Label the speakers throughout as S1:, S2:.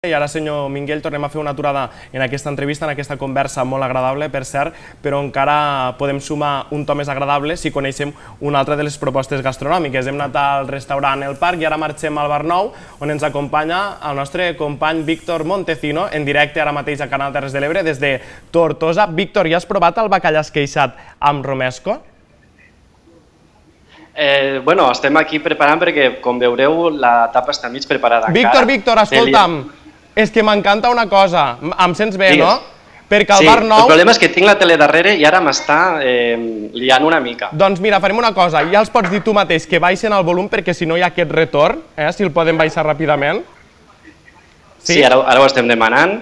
S1: I ara, senyor Minguell, tornem a fer una aturada en aquesta entrevista, en aquesta conversa molt agradable, per cert, però encara podem sumar un to més agradable si coneixem una altra de les propostes gastronòmiques. Hem anat al restaurant El Parc i ara marxem al Bar Nou, on ens acompanya el nostre company Víctor Montecino, en directe ara mateix a Canal Terres de l'Ebre, des de Tortosa. Víctor, ja has provat el bacallà esqueixat amb romesco?
S2: Bueno, estem aquí preparant perquè, com veureu, la tapa està mig preparada encara.
S1: Víctor, escolta'm, és que m'encanta una cosa, em sents bé, no? Perquè al
S2: Sí,
S1: Bar Nou...
S2: el problema és que tinc la tele darrere i ara m'està liant una mica.
S1: Doncs mira, farem una cosa, ja els pots dir tu mateix que baixen el volum perquè si no hi ha aquest retorn, si el podem baixar ràpidament.
S2: Sí, ara ho estem demanant.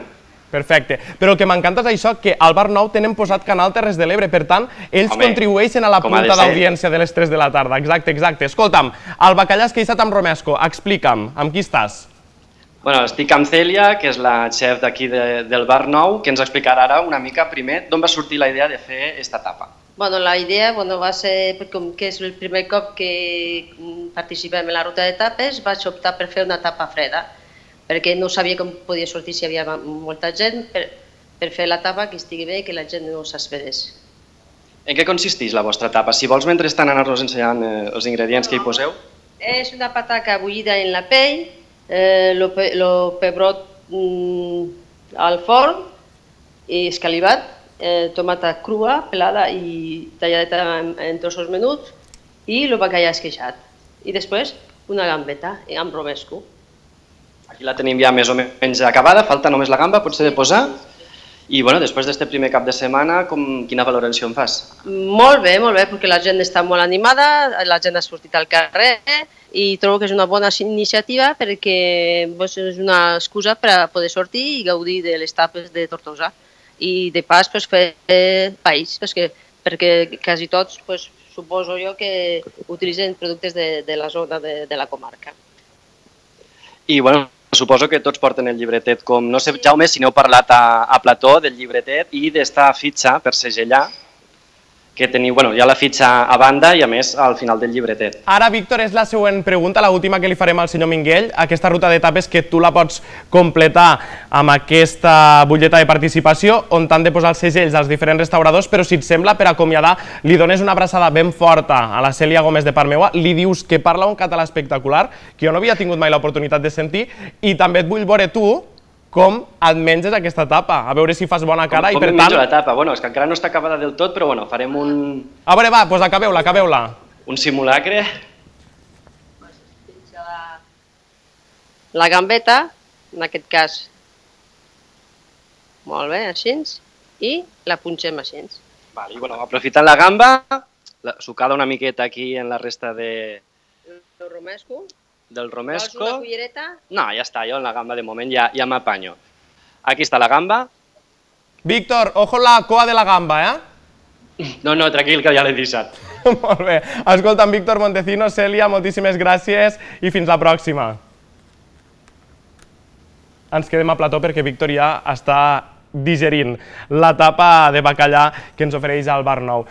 S1: Perfecte, però el que m'encanta és això, que al Bar Nou tenen posat Canal Terres de l'Ebre, per tant, ells contribueixen a la punta d'audiència de les 3 de la tarda. Exacte. Escolta'm, el bacallà esqueixat amb romesco, explica'm, amb qui estàs?
S2: Bueno, estic amb Cèlia, que és la xef d'aquí del Bar Nou, que ens explicarà ara una mica primer d'on va sortir la idea de fer aquesta tapa.
S3: Bueno, la idea va ser, com que és el primer cop que participem en la ruta de tapes, vaig optar per fer una tapa freda, perquè no sabia com podia sortir si hi havia molta gent, per fer la tapa que estigui bé i que la gent no s'esvedés.
S2: En què consisteix la vostra tapa? Si vols, mentrestant, anar-nos ensenyant els ingredients que hi poseu.
S3: És una pataca bullida en la pell, el pebrot al forn i escalivat, tomata crua, pelada i talladeta en trossos menuts i el bacallà esqueixat. I després una gambeta amb romesco.
S2: Aquí la tenim ja més o menys acabada, falta només la gamba, potser de posar. I bueno, després d'aquest primer cap de setmana, quina valoració en fas?
S3: Molt bé, perquè la gent està molt animada, la gent ha sortit al carrer i trobo que és una bona iniciativa perquè és una excusa per a poder sortir i gaudir de les tapes de Tortosa. I de pas fer país, perquè quasi tots suposo jo que utilitzen productes de la zona de la comarca.
S2: I bueno, suposo que tots porten el llibretet, com, no sé, Jaume, si n'heu parlat a plató del llibretet i d'esta fitxa per segellar, que teniu, bueno, hi ha la fitxa a banda i a més al final del llibretet.
S1: Ara, Víctor, és la següent pregunta, l'última que li farem al senyor Minguell, aquesta ruta d'etapes que tu la pots completar amb aquesta butlleta de participació on t'han de posar els segells als diferents restauradors, però si et sembla, per acomiadar, li dones una abraçada ben forta a la Cèlia Gómez de part meua, li dius que parla un català espectacular, que jo no havia tingut mai l'oportunitat de sentir, i també et vull veure tu com et menges aquesta tapa, a veure si fas bona cara i per tant...
S2: Com menjo la tapa? Bueno, és que encara no està acabada del tot, però bueno, farem un...
S1: A veure, va, doncs acabeu-la.
S2: Un simulacre.
S3: La gambeta, en aquest cas, molt bé, així, i la punxem així.
S2: Vale, i bueno, aprofitant la gamba, sucada una miqueta aquí en la resta de...
S3: El romesco.
S2: Del romesco.
S3: Vols una cullereta?
S2: No, ja està, jo en la gamba de moment ja m'apanyo. Aquí està la gamba.
S1: Víctor, ojo la coa de la gamba,
S2: No, tranquil, que ja l'he deixat.
S1: Molt bé. Escolta'm, Víctor Montecino, Cèlia, moltíssimes gràcies i fins la pròxima. Ens quedem a plató perquè Víctor ja està digerint la tapa de bacallà que ens ofereix al Bar Nou.